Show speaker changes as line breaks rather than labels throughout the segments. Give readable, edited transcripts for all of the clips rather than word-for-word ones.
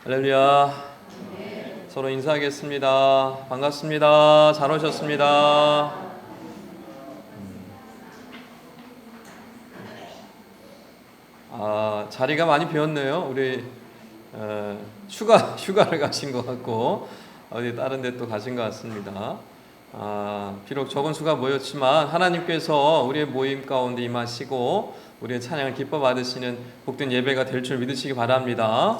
할렐루야. 서로 인사하겠습니다. 반갑습니다. 잘 오셨습니다. 자리가 많이 비었네요. 우리 휴가를 가신 것 같고 어디 다른 데 또 가신 것 같습니다. 비록 적은 수가 모였지만 하나님께서 우리의 모임 가운데 임하시고 우리의 찬양을 기뻐 받으시는 복된 예배가 될 줄 믿으시기 바랍니다.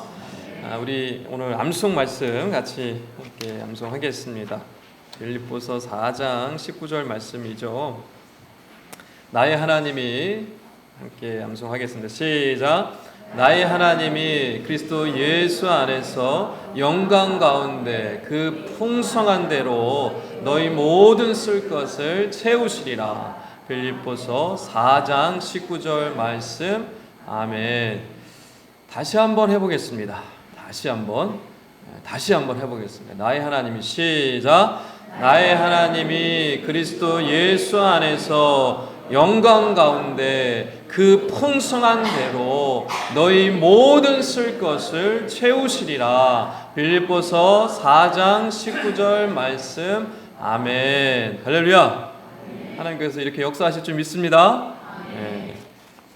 우리 오늘 암송 말씀 같이 함께 암송하겠습니다. 빌립보서 4장 19절 말씀이죠. 나의 하나님이 함께 암송하겠습니다. 시작. 나의 하나님이 그리스도 예수 안에서 영광 가운데 그 풍성한 대로 너희 모든 쓸 것을 채우시리라. 빌립보서 4장 19절 말씀. 아멘. 다시 한번 해보겠습니다. 다시 한번 해보겠습니다. 나의 하나님이 시작. 나의 하나님이 그리스도 예수 안에서 영광 가운데 그 풍성한 대로 너희 모든 쓸 것을 채우시리라. 빌립보서 4장 19절 말씀. 아멘. 할렐루야. 하나님께서 이렇게 역사하실 줄 믿습니다. 네.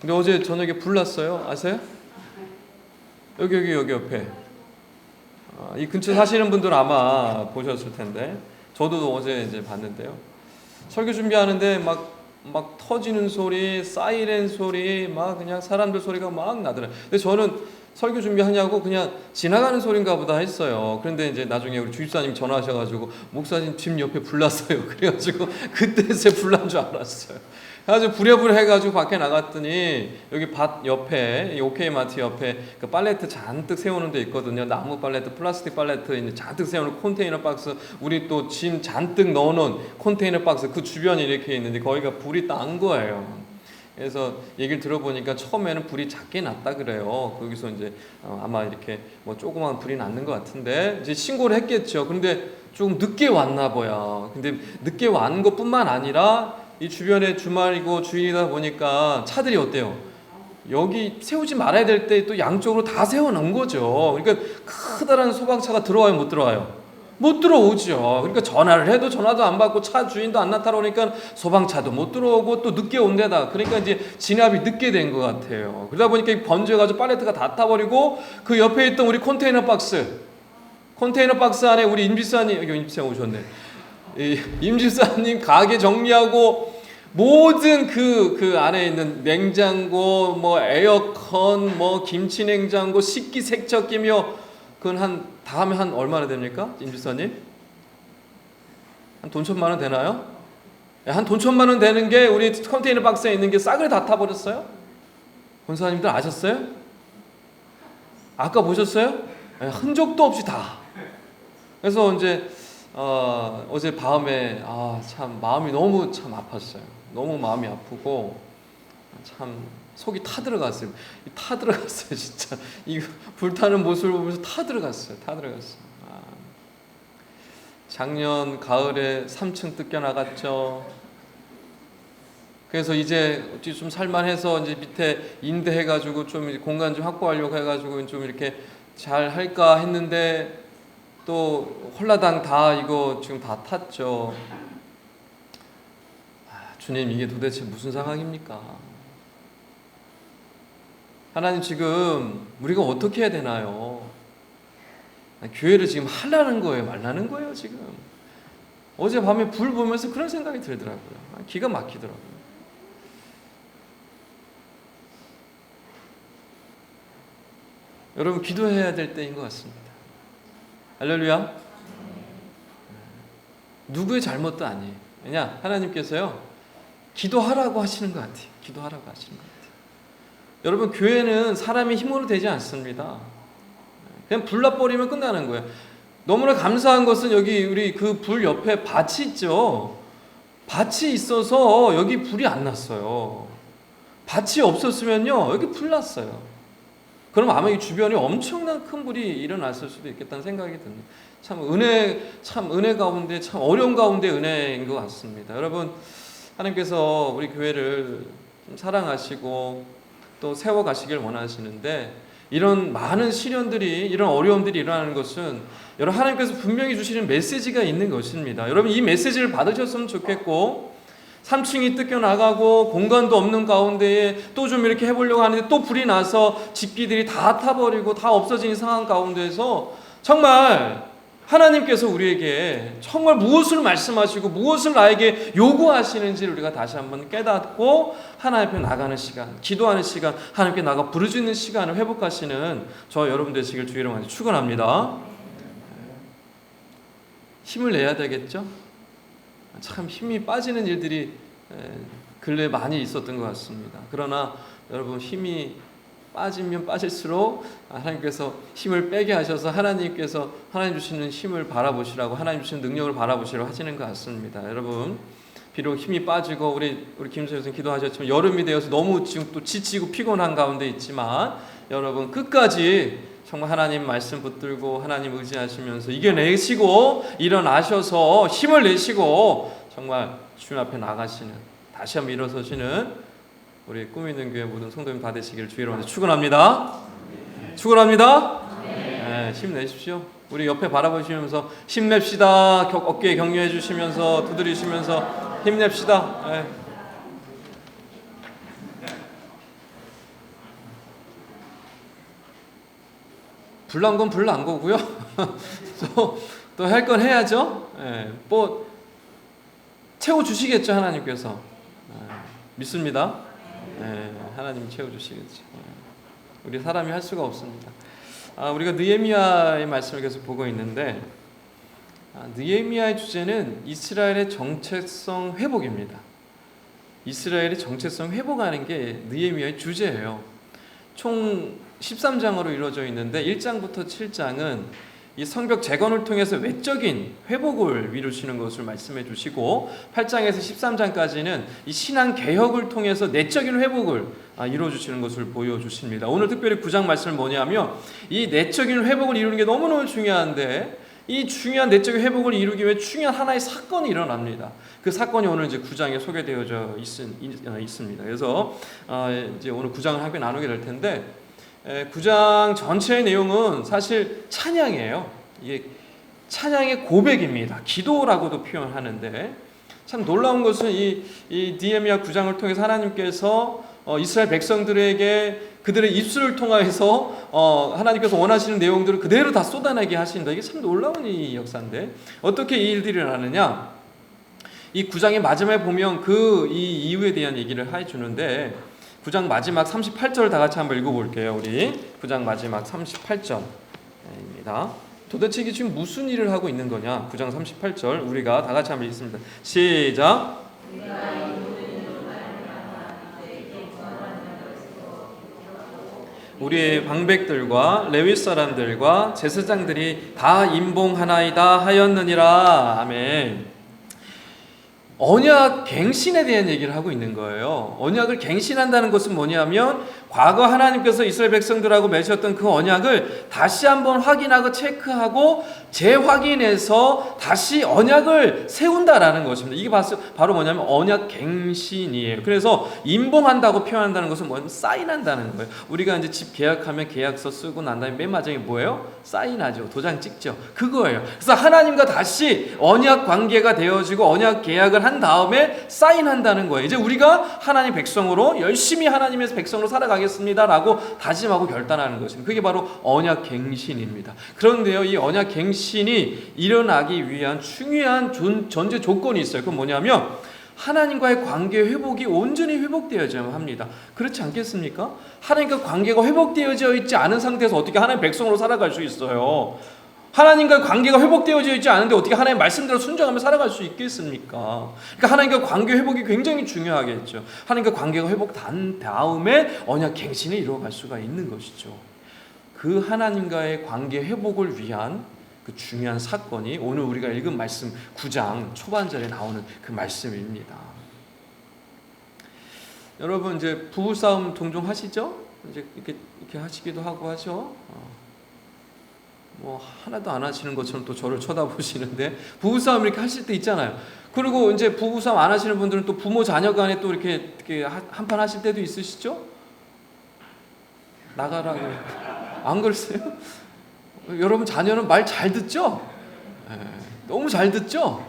근데 어제 저녁에 불 났어요. 아세요? 여기 옆에. 이 근처 사시는 분들 아마 보셨을 텐데 저도 어제 이제 봤는데요. 설교 준비하는데 막 터지는 소리, 사이렌 소리, 막 그냥 사람들 소리가 막 나더라고요. 근데 저는 설교 준비하냐고 그냥 지나가는 소린가 보다 했어요. 그런데 이제 나중에 우리 주집사님 전화하셔가지고 목사님 집 옆에 불 났어요. 그래가지고 그때서 불 난 줄 알았어요. 그래가지고 부랴부랴 해가지고 밖에 나갔더니 여기 밭 옆에 OK 마트 옆에 그 팔레트 잔뜩 세우는 데 있거든요. 나무 팔레트, 플라스틱 팔레트 이제 잔뜩 세우는 컨테이너 박스, 우리 또 짐 잔뜩 넣어놓은 컨테이너 박스 그 주변에 이렇게 있는데 거기가 불이 난 거예요. 그래서 얘기를 들어보니까 처음에는 불이 작게 났다 그래요. 거기서 이제 아마 이렇게 뭐 조그만 불이 났는 것 같은데 이제 신고를 했겠죠. 근데 좀 늦게 왔나 봐요. 근데 늦게 왔는 것뿐만 아니라 이 주변에 주말이고 주일이다 보니까 차들이 어때요? 여기 세우지 말아야 될 때 또 양쪽으로 다 세워놓은 거죠. 그러니까 커다란 소방차가 들어와요, 못 들어와요? 못 들어오죠. 그러니까 전화를 해도 전화도 안 받고 차 주인도 안 나타나니까 소방차도 못 들어오고 또 늦게 온 데다. 그러니까 이제 진압이 늦게 된 것 같아요. 그러다 보니까 번져가지고 팔레트가 다 타버리고 그 옆에 있던 우리 컨테이너 박스 안에 우리 임집사님, 여기 임집사님 오셨네. 임집사님 가게 정리하고 모든 그 안에 있는 냉장고, 뭐 에어컨, 뭐 김치 냉장고, 식기 세척기며 그건 다음에 한 얼마나 됩니까, 임집사님? 한 돈 1,000만 원 되나요? 한 돈 1,000만 원 되는 게 우리 컨테이너 박스에 있는 게 싸그리 다 타버렸어요. 권사님들 아셨어요? 아까 보셨어요? 흔적도 없이 다. 그래서 이제 어제 밤에 참 마음이 너무 참 아팠어요. 너무 마음이 아프고 참 속이 타들어갔어요. 진짜 이 불타는 모습을 보면서 타들어갔어요. 작년 가을에 3층 뜯겨 나갔죠. 그래서 이제 좀 살만해서 이제 밑에 임대해가지고 좀 공간 좀 확보하려고 해가지고 좀 이렇게 잘 할까 했는데 또 홀라당 다 이거 지금 다 탔죠. 주님, 이게 도대체 무슨 상황입니까? 하나님, 지금 우리가 어떻게 해야 되나요? 교회를 지금 하라는 거예요, 말라는 거예요, 지금? 어제 밤에 불 보면서 그런 생각이 들더라고요. 기가 막히더라고요. 여러분, 기도해야 될 때인 것 같습니다. 할렐루야. 누구의 잘못도 아니에요. 왜냐, 하나님께서요 기도하라고 하시는 것 같아요. 여러분, 교회는 사람의 힘으로 되지 않습니다. 그냥 불나버리면 끝나는 거예요. 너무나 감사한 것은 여기 우리 그 불 옆에 밭이 있죠. 밭이 있어서 여기 불이 안 났어요. 밭이 없었으면요 여기 불 났어요. 그럼 아마 이 주변에 엄청난 큰 불이 일어났을 수도 있겠다는 생각이 듭니다. 참 은혜 가운데, 참 어려운 가운데 은혜인 것 같습니다. 여러분, 하나님께서 우리 교회를 좀 사랑하시고 또 세워가시길 원하시는데 이런 많은 시련들이, 이런 어려움들이 일어나는 것은 여러분 하나님께서 분명히 주시는 메시지가 있는 것입니다. 여러분 이 메시지를 받으셨으면 좋겠고, 3층이 뜯겨나가고 공간도 없는 가운데에 또 좀 이렇게 해보려고 하는데 또 불이 나서 집기들이 다 타버리고 다 없어지는 상황 가운데에서 정말 하나님께서 우리에게 정말 무엇을 말씀하시고 무엇을 나에게 요구하시는지를 우리가 다시 한번 깨닫고 하나님 앞에 나가는 시간, 기도하는 시간, 하나님께 나가 부르짖는 시간을 회복하시는 저 여러분 되시길 주의 이름으로 축원합니다. 힘을 내야 되겠죠? 참 힘이 빠지는 일들이 근래에 많이 있었던 것 같습니다. 그러나 여러분 힘이 빠지면 빠질수록 하나님께서 힘을 빼게 하셔서 하나님께서 하나님 주시는 힘을 바라보시라고, 하나님 주시는 능력을 바라보시라고 하시는 것 같습니다. 여러분 비록 힘이 빠지고 우리 김수현 선생님 기도하셨지만 여름이 되어서 너무 지금 또 지치고 피곤한 가운데 있지만 여러분 끝까지 정말 하나님 말씀 붙들고 하나님 의지하시면서 이겨내시고 일어나셔서 힘을 내시고 정말 주님 앞에 나가시는, 다시 한번 일어서시는 우리 꿈 있는 교회 모든 성도님 다 되시기를 주의 이름으로 축원합니다. 축원합니다. 네, 힘내십시오. 우리 옆에 바라보시면서 힘냅시다. 어깨에 격려해 주시면서 두드리시면서 힘냅시다. 네. 불난 건 불난 거고요. 또 할 건 해야죠. 네, 뭐 채워 주시겠죠 하나님께서. 믿습니다. 하나님 채워 주시겠죠. 우리 사람이 할 수가 없습니다. 우리가 느헤미야의 말씀을 계속 보고 있는데 느헤미야의 주제는 이스라엘의 정체성 회복입니다. 이스라엘의 정체성 회복하는 게 느헤미야의 주제예요. 총 13장으로 이루어져 있는데 1장부터 7장은 이 성벽 재건을 통해서 외적인 회복을 이루시는 것을 말씀해 주시고 8장에서 13장까지는 이 신앙 개혁을 통해서 내적인 회복을 이루어 주시는 것을 보여주십니다. 오늘 특별히 9장 말씀은 뭐냐면 이 내적인 회복을 이루는 게 너무너무 중요한데 이 중요한 내적인 회복을 이루기 위해 중요한 하나의 사건이 일어납니다. 그 사건이 오늘 이제 9장에 소개되어져 있습니다. 그래서 이제 오늘 9장을 함께 나누게 될 텐데 9장 전체의 내용은 사실 찬양이에요. 이게 찬양의 고백입니다. 기도라고도 표현하는데 참 놀라운 것은 이 느헤미야 9장을 통해서 하나님께서 이스라엘 백성들에게 그들의 입술을 통해서 하나님께서 원하시는 내용들을 그대로 다 쏟아내게 하신다. 이게 참 놀라운 이 역사인데 어떻게 이 일들이 일어나느냐? 이 9장의 마지막에 보면 이 이유에 대한 얘기를 해주는데 9장 마지막 38절 다 같이 한번 읽어볼게요. 우리 9장 마지막 38절입니다. 도대체 이게 지금 무슨 일을 하고 있는 거냐? 9장 38절 우리가 다 같이 한번 읽습니다. 시작. 우리의 방백들과 레위 사람들과 제사장들이 다 임봉하나이다 하였느니라. 아멘. 언약 갱신에 대한 얘기를 하고 있는 거예요. 언약을 갱신한다는 것은 뭐냐면 과거 하나님께서 이스라엘 백성들하고 맺으셨던 그 언약을 다시 한번 확인하고 체크하고 재확인해서 다시 언약을 세운다라는 것입니다. 이게 바로 뭐냐면 언약 갱신이에요. 그래서 임봉한다고 표현한다는 것은 뭐냐면 사인한다는 거예요. 우리가 이제 집 계약하면 계약서 쓰고 난 다음에 맨 마지막에 뭐예요? 사인하죠. 도장 찍죠. 그거예요. 그래서 하나님과 다시 언약 관계가 되어지고 언약 계약을 한 다음에 사인한다는 거예요. 이제 우리가 하나님 백성으로 열심히 하나님의 백성으로 살아가겠습니다라고 다짐하고 결단하는 것입니다. 그게 바로 언약 갱신입니다. 그런데요, 이 언약 갱신이 일어나기 위한 중요한 전제 조건이 있어요. 그건 뭐냐면 하나님과의 관계 회복이 온전히 회복되어져야 합니다. 그렇지 않겠습니까? 하나님과 관계가 회복되어져 있지 않은 상태에서 어떻게 하나님 백성으로 살아갈 수 있어요? 하나님과 관계가 회복되어져 있지 않은데 어떻게 하나님의 말씀대로 순종하며 살아갈 수 있겠습니까? 그러니까 하나님과 관계 회복이 굉장히 중요하겠죠. 하나님과 관계가 회복된 다음에 언약 갱신을 이루어갈 수가 있는 것이죠. 그 하나님과의 관계 회복을 위한 그 중요한 사건이 오늘 우리가 읽은 말씀 9장 초반절에 나오는 그 말씀입니다. 여러분 이제 부부싸움 종종 하시죠? 이제 이렇게 하시기도 하고 하죠. 뭐 하나도 안 하시는 것처럼 또 저를 쳐다보시는데 부부싸움 이렇게 하실 때 있잖아요. 그리고 이제 부부싸움 안 하시는 분들은 또 부모 자녀 간에 또 이렇게 한판 하실 때도 있으시죠? 나가라고 안 그러세요? 여러분 자녀는 말 잘 듣죠? 예, 너무 잘 듣죠?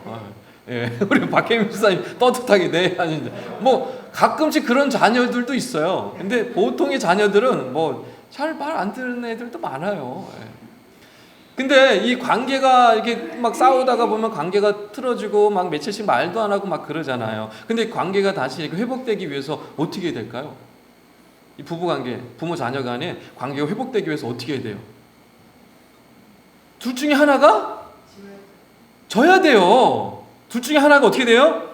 예, 우리 박혜민 목사님 떳떳하게 네 하는데 뭐 가끔씩 그런 자녀들도 있어요. 근데 보통의 자녀들은 뭐 잘 말 안 듣는 애들도 많아요. 예. 근데 이 관계가 이렇게 막 싸우다가 보면 관계가 틀어지고 막 며칠씩 말도 안 하고 막 그러잖아요. 근데 관계가 다시 이렇게 회복되기 위해서 어떻게 해야 될까요? 이 부부 관계, 부모 자녀 간에 관계가 회복되기 위해서 어떻게 해야 돼요? 둘 중에 하나가 져야 돼요. 둘 중에 하나가 어떻게 돼요?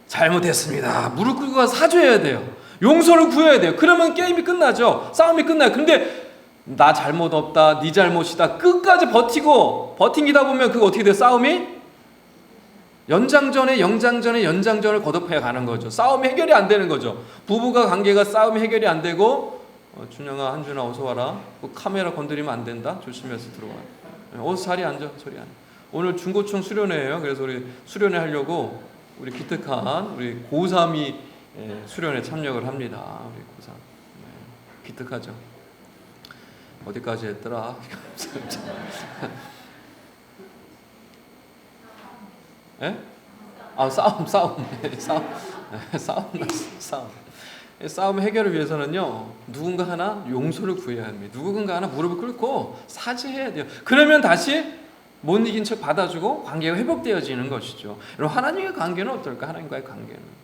잘못했습니다. 무릎 꿇고 가서 사죄해야 돼요. 용서를 구해야 돼요. 그러면 게임이 끝나죠. 싸움이 끝나요. 근데 나 잘못 없다, 네 잘못이다 끝까지 버티기다 보면 그거 어떻게 돼요? 싸움이 연장전을 거듭해 가는 거죠. 싸움이 해결이 안 되는 거죠. 부부가 관계가 싸움이 해결이 안 되고 준영아, 한준아 어서 와라. 카메라 건드리면 안 된다. 조심해서 들어와. 자리에 앉아. 소리 안. 오늘 중고청 수련회예요. 그래서 우리 수련회 하려고 우리 기특한 우리 고3이 수련회 참여를 합니다. 우리 고3 기특하죠. 어디까지 했더라? 예? 싸움 해결을 위해서는요, 누군가 하나 용서를 구해야 합니다. 누군가 하나 무릎을 꿇고 사죄해야 돼요. 그러면 다시 못 이긴 척 받아주고 관계가 회복되어지는 것이죠. 여러분, 하나님의 관계는 어떨까? 하나님과의 관계는.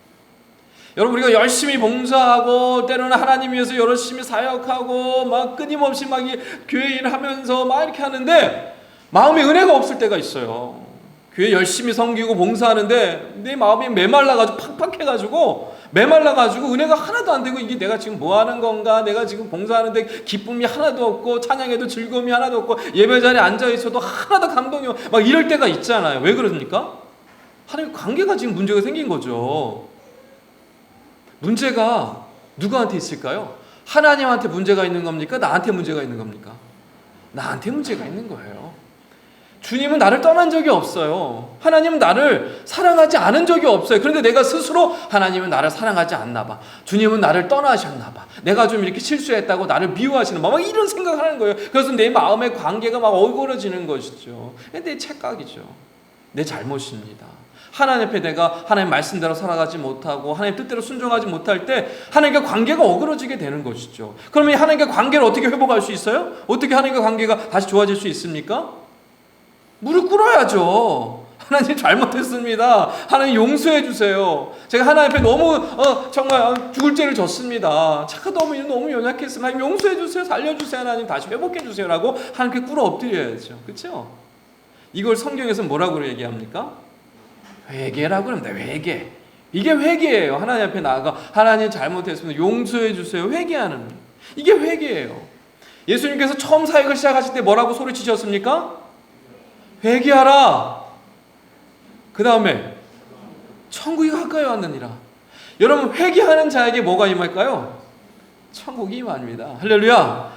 여러분, 우리가 열심히 봉사하고 때로는 하나님 위해서 열심히 사역하고 막 끊임없이 막 교회 일하면서 막 이렇게 하는데 마음에 은혜가 없을 때가 있어요. 교회 열심히 섬기고 봉사하는데 내 마음이 메말라가지고 팍팍해가지고 메말라가지고 은혜가 하나도 안 되고 이게 내가 지금 뭐 하는 건가? 내가 지금 봉사하는데 기쁨이 하나도 없고 찬양에도 즐거움이 하나도 없고 예배 자리에 앉아 있어도 하나도 감동이 없고 막 이럴 때가 있잖아요. 왜 그러십니까? 하나님 관계가 지금 문제가 생긴 거죠. 문제가 누구한테 있을까요? 하나님한테 문제가 있는 겁니까? 나한테 문제가 있는 겁니까? 나한테 문제가 있는 거예요. 주님은 나를 떠난 적이 없어요. 하나님은 나를 사랑하지 않은 적이 없어요. 그런데 내가 스스로 하나님은 나를 사랑하지 않나 봐. 주님은 나를 떠나셨나 봐. 내가 좀 이렇게 실수했다고 나를 미워하시는 봐. 막 이런 생각을 하는 거예요. 그래서 내 마음의 관계가 막 어그러지는 것이죠. 내 착각이죠. 내 잘못입니다. 하나님 앞에 내가 하나님 말씀대로 살아가지 못하고 하나님 뜻대로 순종하지 못할 때 하나님과 관계가 어그러지게 되는 것이죠. 그러면 하나님과 관계를 어떻게 회복할 수 있어요? 어떻게 하나님과 관계가 다시 좋아질 수 있습니까? 무릎 꿇어야죠. 하나님 잘못했습니다. 하나님 용서해 주세요. 제가 하나님 앞에 너무 정말 죽을 죄를 졌습니다. 제가 너무 연약했습니다. 하나님 용서해 주세요. 살려주세요. 하나님 다시 회복해 주세요라고 하나님께 꿇어 엎드려야죠. 그렇죠? 이걸 성경에서 뭐라고 얘기합니까? 회개라고 합니다. 회개. 이게 회개예요. 하나님 앞에 나아가 하나님 잘못했습니다. 용서해 주세요. 회개하는. 이게 회개예요. 예수님께서 처음 사역을 시작하실 때 뭐라고 소리치셨습니까? 회개하라. 그 다음에 천국이 가까이 왔느니라. 여러분, 회개하는 자에게 뭐가 임할까요? 천국이 임합니다. 할렐루야.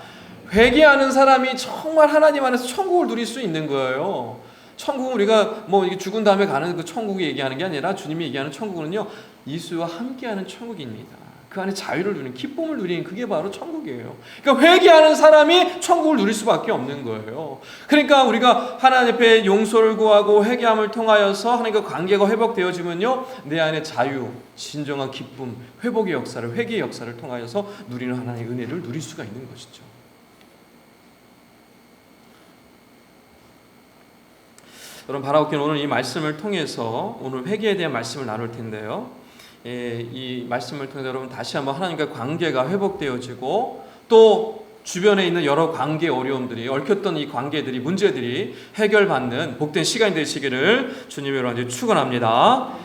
회개하는 사람이 정말 하나님 안에서 천국을 누릴 수 있는 거예요. 천국은 우리가 뭐 이게 죽은 다음에 가는 그 천국이 얘기하는 게 아니라 주님이 얘기하는 천국은요, 예수와 함께하는 천국입니다. 그 안에 자유를 누리는, 기쁨을 누리는 그게 바로 천국이에요. 그러니까 회개하는 사람이 천국을 누릴 수밖에 없는 거예요. 그러니까 우리가 하나님 앞에 용서를 구하고 회개함을 통하여서 하나님과 관계가 회복되어지면요, 내 안에 자유, 진정한 기쁨, 회복의 역사를, 회개의 역사를 통하여서 누리는 하나님의 은혜를 누릴 수가 있는 것이죠. 여러분, 바라옵기는 오늘 이 말씀을 통해서 오늘 회개에 대한 말씀을 나눌 텐데요. 이 말씀을 통해서 여러분 다시 한번 하나님과 관계가 회복되어지고 또 주변에 있는 여러 관계 어려움들이 얽혔던 이 관계들이 문제들이 해결받는 복된 시간이 되시기를 주님의 이름으로 축원합니다.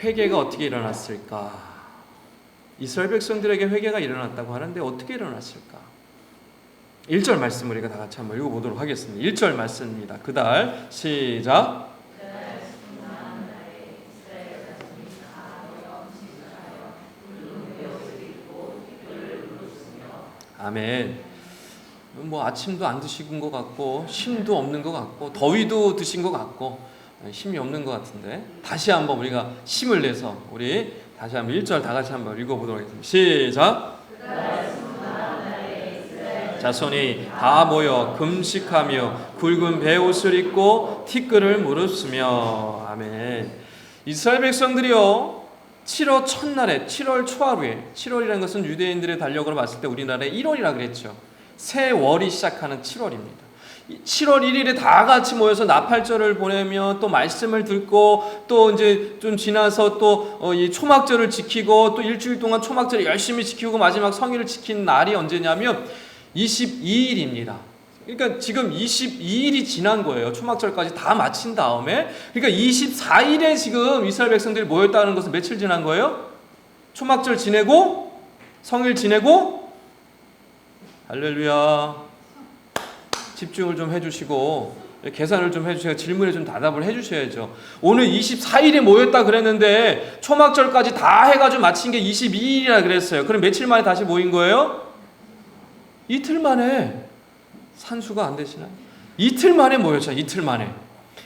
회개가 어떻게 일어났을까? 이스라엘 백성들에게 회개가 일어났다고 하는데 어떻게 일어났을까? 1절 말씀 우리가 다 같이 한번 읽어보도록 하겠습니다. 1절 말씀입니다. 그달 시작. 아멘. 뭐 아침도 안 드신 것 같고 힘도 없는 것 같고 더위도 드신 것 같고 힘이 없는 것 같은데 다시 한번 우리가 힘을 내서 우리 다시 한번 1절 다 같이 한번 읽어보도록 하겠습니다. 시작. 자손이 다 모여 금식하며 굵은 베옷을 입고 티끌을 무릅쓰며. 아멘. 이스라엘 백성들이요, 7월 첫날에, 7월 초하루에, 7월이라는 것은 유대인들의 달력으로 봤을 때 우리나라에 1월이라 그랬죠. 새 월이 시작하는 7월입니다. 7월 1일에 다 같이 모여서 나팔절을 보내며 또 말씀을 듣고 또 이제 좀 지나서 또 이 초막절을 지키고 또 일주일 동안 초막절을 열심히 지키고 마지막 성일을 지킨 날이 언제냐면 22일입니다. 그러니까 지금 22일이 지난 거예요. 초막절까지 다 마친 다음에. 그러니까 24일에 지금 이스라엘 백성들이 모였다는 것은 며칠 지난 거예요? 초막절 지내고 성일 지내고. 할렐루야. 집중을 좀 해주시고 계산을 좀 해주셔야, 질문에 좀 대답을 해주셔야죠. 오늘 24일에 모였다 그랬는데 초막절까지 다 해가지고 마친 게 22일이라 그랬어요. 그럼 며칠 만에 다시 모인 거예요? 이틀 만에. 산수가 안 되시나요? 이틀 만에 모였잖아요.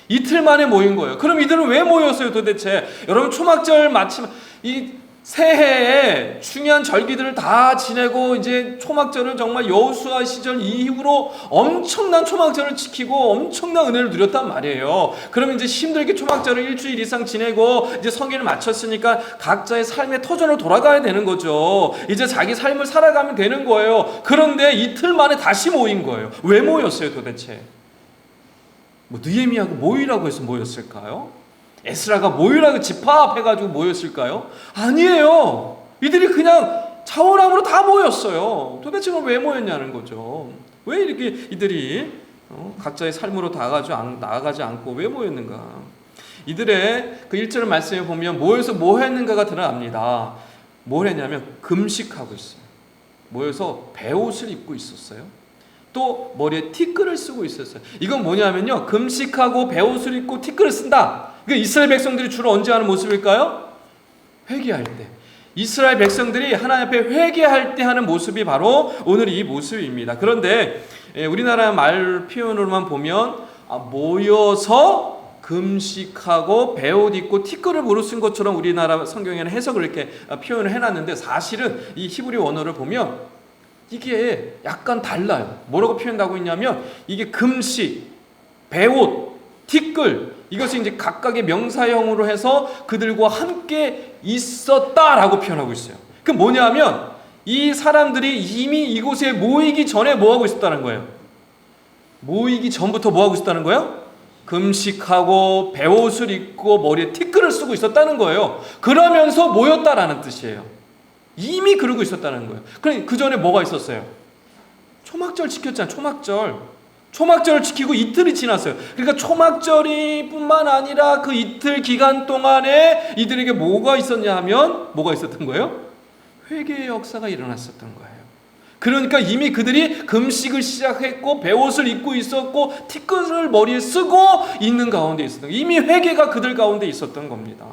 이틀 만에 모인 거예요. 그럼 이들은 왜 모였어요 도대체? 여러분, 초막절 마치면 이 새해에 중요한 절기들을 다 지내고 이제 초막절은 정말 여호수아 시절 이후로 엄청난 초막절을 지키고 엄청난 은혜를 누렸단 말이에요. 그러면 이제 힘들게 초막절을 일주일 이상 지내고 이제 성일을 마쳤으니까 각자의 삶의 터전으로 돌아가야 되는 거죠. 이제 자기 삶을 살아가면 되는 거예요. 그런데 이틀 만에 다시 모인 거예요. 왜 모였어요 도대체? 뭐 느헤미야가 모이라고 해서 모였을까요? 에스라가 모이라고 집합해가지고 모였을까요? 아니에요. 이들이 그냥 자원함으로 다 모였어요. 도대체 왜 모였냐는 거죠. 왜 이렇게 이들이 각자의 삶으로 나아가지 않고 왜 모였는가? 이들의 그 1절 말씀에 보면 모여서 뭐 했는가가 드러납니다. 뭘 했냐면 금식하고 있어요. 모여서 베옷을 입고 있었어요. 또 머리에 티끌을 쓰고 있었어요. 이건 뭐냐면요, 금식하고 베옷을 입고 티끌을 쓴다. 그러니까 이스라엘 백성들이 주로 언제 하는 모습일까요? 회개할 때. 이스라엘 백성들이 하나님 앞에 회개할 때 하는 모습이 바로 오늘 이 모습입니다. 그런데 우리나라 말 표현으로만 보면 모여서 금식하고 베옷 입고 티끌을 무릅쓴 것처럼 우리나라 성경에는 해석을 이렇게 표현을 해놨는데, 사실은 이 히브리 원어를 보면 이게 약간 달라요. 뭐라고 표현하고 있냐면 이게 금식, 베옷, 티끌, 이것이 이제 각각의 명사형으로 해서 그들과 함께 있었다라고 표현하고 있어요. 그 뭐냐면 이 사람들이 이미 이곳에 모이기 전에 뭐하고 있었다는 거예요? 모이기 전부터 뭐하고 있었다는 거예요? 금식하고 베옷을 입고 머리에 티끌을 쓰고 있었다는 거예요. 그러면서 모였다라는 뜻이에요. 이미 그러고 있었다는 거예요. 그러니까 그 전에 뭐가 있었어요? 초막절 지켰잖아요. 초막절을 지키고 이틀이 지났어요. 그러니까 초막절이 뿐만 아니라 그 이틀 기간 동안에 이들에게 뭐가 있었냐 하면 뭐가 있었던 거예요? 회개의 역사가 일어났었던 거예요. 그러니까 이미 그들이 금식을 시작했고 베옷을 입고 있었고 티끌을 머리에 쓰고 있는 가운데 있었던 거예요. 이미 회개가 그들 가운데 있었던 겁니다.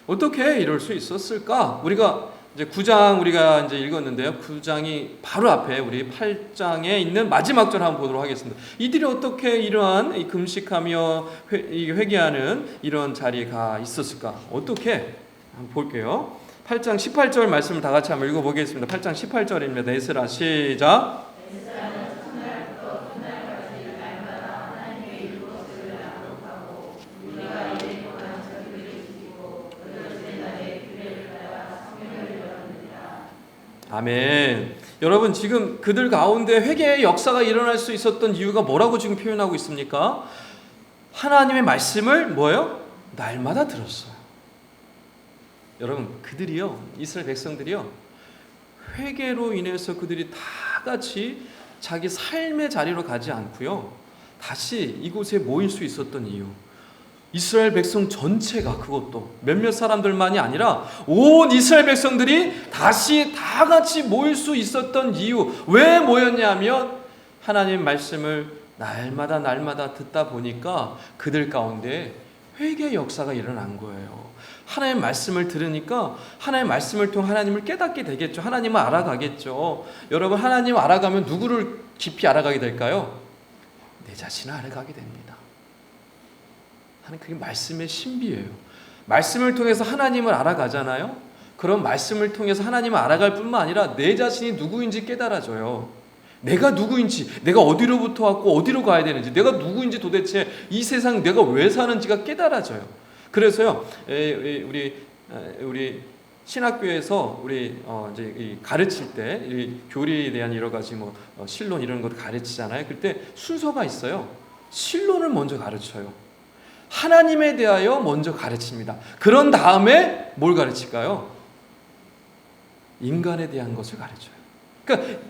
어떻게 이럴 수 있었을까? 우리가 이제 9장 우리가 이제 읽었는데요. 9장이 바로 앞에 우리 8장에 있는 마지막 절 한번 보도록 하겠습니다. 이들이 어떻게 이러한 이 금식하며 회개하는 이런 자리가 있었을까? 어떻게? 한번 볼게요. 8장 18절 말씀을 다 같이 한번 읽어보겠습니다. 8장 18절입니다. 에스라 시작. 아멘. 여러분, 지금 그들 가운데 회개의 역사가 일어날 수 있었던 이유가 뭐라고 지금 표현하고 있습니까? 하나님의 말씀을 뭐예요? 날마다 들었어요. 여러분, 그들이요, 이스라엘 백성들이요, 회개로 인해서 그들이 다 같이 자기 삶의 자리로 가지 않고요, 다시 이곳에 모일 수 있었던 이유, 이스라엘 백성 전체가, 그것도 몇몇 사람들만이 아니라 온 이스라엘 백성들이 다시 다 같이 모일 수 있었던 이유, 왜 모였냐면 하나님의 말씀을 날마다 듣다 보니까 그들 가운데 회개의 역사가 일어난 거예요. 하나님의 말씀을 들으니까 하나님의 말씀을 통해 하나님을 깨닫게 되겠죠. 하나님을 알아가겠죠. 여러분, 하나님을 알아가면 누구를 깊이 알아가게 될까요? 내 자신을 알아가게 됩니다. 그게 말씀의 신비예요. 말씀을 통해서 하나님을 알아가잖아요. 그런 말씀을 통해서 하나님을 알아갈 뿐만 아니라 내 자신이 누구인지 깨달아져요. 내가 누구인지, 내가 어디로부터 왔고 어디로 가야 되는지, 내가 누구인지 도대체 이 세상 내가 왜 사는지가 깨달아져요. 그래서요, 우리 신학교에서 우리 이제 가르칠 때 이 교리에 대한 여러 가지 신론 이런 것도 가르치잖아요. 그때 순서가 있어요. 신론을 먼저 가르쳐요. 하나님에 대하여 먼저 가르칩니다. 그런 다음에 뭘 가르칠까요? 인간에 대한 것을 가르쳐요. 그러니까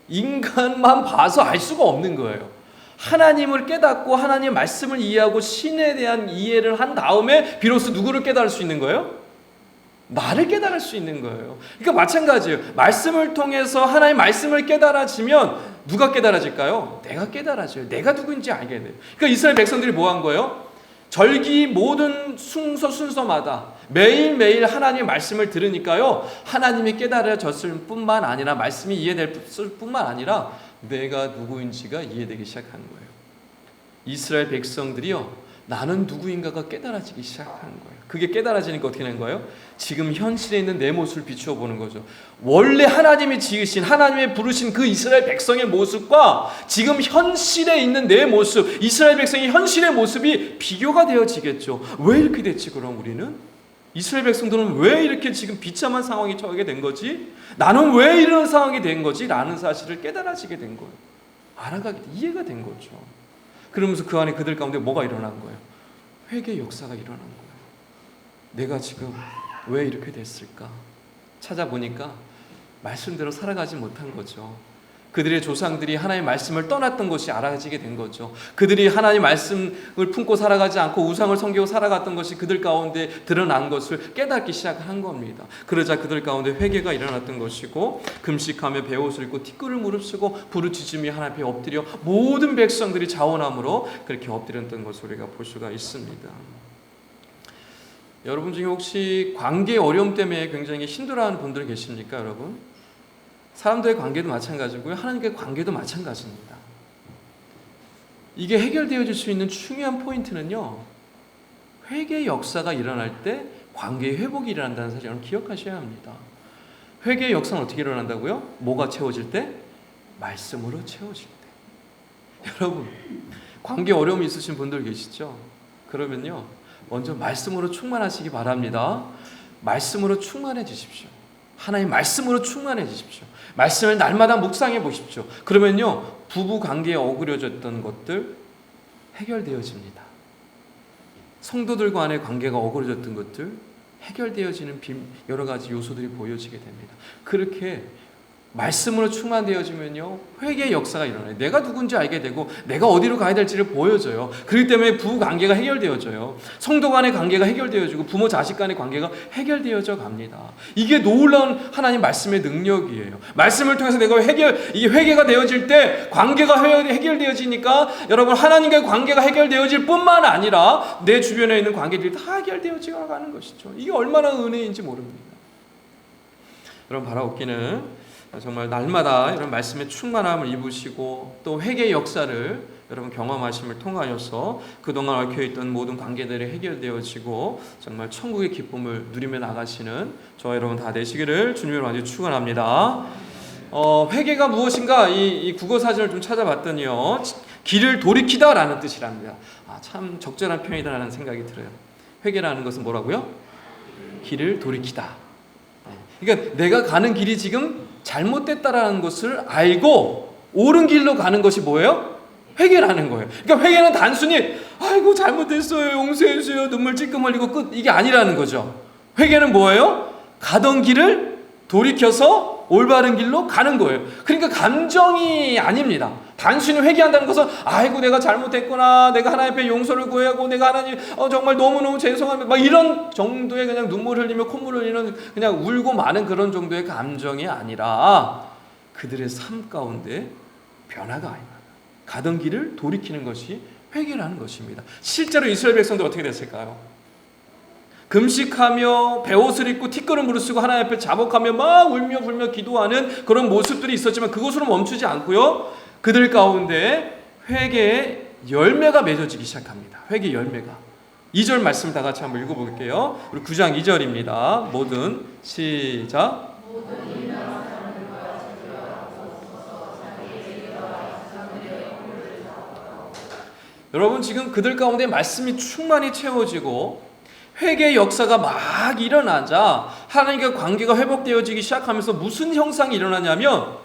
인간만 봐서 알 수가 없는 거예요. 하나님을 깨닫고 하나님의 말씀을 이해하고 신에 대한 이해를 한 다음에 비로소 누구를 깨달을 수 있는 거예요? 나를 깨달을 수 있는 거예요. 그러니까 마찬가지예요. 말씀을 통해서 하나님의 말씀을 깨달아지면 누가 깨달아질까요? 내가 깨달아져요. 내가 누구인지 알게 돼요. 그러니까 이스라엘 백성들이 뭐 한 거예요? 절기 모든 순서마다 매일매일 하나님의 말씀을 들으니까요, 하나님이 깨달아졌을 뿐만 아니라 말씀이 이해될 뿐만 아니라 내가 누구인지가 이해되기 시작한 거예요. 이스라엘 백성들이요, 나는 누구인가가 깨달아지기 시작한 거예요. 그게 깨달아지니까 어떻게 된 거예요? 지금 현실에 있는 내 모습을 비추어 보는 거죠. 원래 하나님이 지으신, 하나님의 부르신 그 이스라엘 백성의 모습과 지금 현실에 있는 내 모습, 이스라엘 백성의 현실의 모습이 비교가 되어지겠죠. 왜 이렇게 됐지 그럼 우리는? 이스라엘 백성들은 왜 이렇게 지금 비참한 상황에 처하게 된 거지? 나는 왜 이런 상황이 된 거지? 라는 사실을 깨달아지게 된 거예요. 알아가게 돼, 이해가 된 거죠. 그러면서 그 안에 그들 가운데 뭐가 일어난 거예요? 회개의 역사가 일어난 거예요. 내가 지금 왜 이렇게 됐을까? 찾아보니까 말씀대로 살아가지 못한 거죠. 그들의 조상들이 하나님의 말씀을 떠났던 것이 알아지게 된 거죠. 그들이 하나님의 말씀을 품고 살아가지 않고 우상을 섬기고 살아갔던 것이 그들 가운데 드러난 것을 깨닫기 시작한 겁니다. 그러자 그들 가운데 회개가 일어났던 것이고, 금식하며 베옷을 입고 티끌을 무릅쓰고 부르짖으며 하나님 앞에 엎드려 모든 백성들이 자원함으로 그렇게 엎드렸던 것을 우리가 볼 수가 있습니다. 여러분 중에 혹시 관계 어려움 때문에 굉장히 힘들어하는 분들 계십니까, 여러분? 사람들의 관계도 마찬가지고요, 하나님과의 관계도 마찬가지입니다. 이게 해결되어질 수 있는 중요한 포인트는요, 회개의 역사가 일어날 때 관계의 회복이 일어난다는 사실을 여러분 기억하셔야 합니다. 회개의 역사는 어떻게 일어난다고요? 뭐가 채워질 때? 말씀으로 채워질 때. 여러분, 관계 어려움이 있으신 분들 계시죠? 그러면요, 먼저 말씀으로 충만하시기 바랍니다. 말씀으로 충만해지십시오. 하나님 말씀으로 충만해지십시오. 말씀을 날마다 묵상해 보십시오. 그러면요, 부부 관계에 어그러졌던 것들 해결되어집니다. 성도들 간의 관계가 어그러졌던 것들 해결되어지는 여러 가지 요소들이 보여지게 됩니다. 그렇게 말씀으로 충만되어지면요, 회개의 역사가 일어나요. 내가 누군지 알게 되고 내가 어디로 가야 될지를 보여줘요. 그렇기 때문에 부부 관계가 해결되어져요. 성도 간의 관계가 해결되어지고 부모 자식 간의 관계가 해결되어져 갑니다. 이게 놀라운 하나님 말씀의 능력이에요. 말씀을 통해서 내가 이게 회개가 되어질 때 관계가 해결되어지니까 여러분, 하나님과의 관계가 해결되어질 뿐만 아니라 내 주변에 있는 관계들이 다 해결되어져 가는 것이죠. 이게 얼마나 은혜인지 모릅니다. 여러분, 바라옵기는 정말 날마다 이런 말씀의 충만함을 입으시고 또 회개의 역사를 여러분 경험하심을 통하여서 그동안 얽혀있던 모든 관계들이 해결되어지고 정말 천국의 기쁨을 누리며 나가시는 저와 여러분 다 되시기를 주님으로 아주 축원합니다. 회개가 무엇인가 이 국어 사전을 좀 찾아봤더니요, 길을 돌이키다라는 뜻이랍니다. 참 적절한 표현이다라는 생각이 들어요. 회개라는 것은 뭐라고요? 길을 돌이키다. 그러니까 내가 가는 길이 지금 잘못됐다라는 것을 알고 옳은 길로 가는 것이 뭐예요? 회개라는 거예요. 그러니까 회개는 단순히 아이고 잘못했어요, 용서해주세요, 눈물 찔끔 흘리고 끝, 이게 아니라는 거죠. 회개는 뭐예요? 가던 길을 돌이켜서 올바른 길로 가는 거예요. 그러니까 감정이 아닙니다. 단순히 회개한다는 것은 아이고 내가 잘못했구나, 내가 하나님 앞에 용서를 구하고 내가 하나님 정말 너무너무 죄송합니다, 막 이런 정도의 그냥 눈물 흘리며 콧물 흘리는 그냥 울고 마는 그런 정도의 감정이 아니라 그들의 삶 가운데 변화가 아닙니다. 가던 길을 돌이키는 것이 회개라는 것입니다. 실제로 이스라엘 백성들 어떻게 됐을까요? 금식하며 베옷을 입고 티끌을 무릅쓰고 하나님 앞에 자복하며 막 울며 불며 기도하는 그런 모습들이 있었지만 그것으로 멈추지 않고요, 그들 가운데 회개의 열매가 맺어지기 시작합니다. 회개의 열매가. 2절 말씀 다 같이 한번 읽어볼게요. 우리 9장 2절입니다. 모든 시작. 여러분 지금 그들 가운데 말씀이 충만히 채워지고 회개의 역사가 막 일어나자 하나님과 관계가 회복되어지기 시작하면서 무슨 형상이 일어나냐면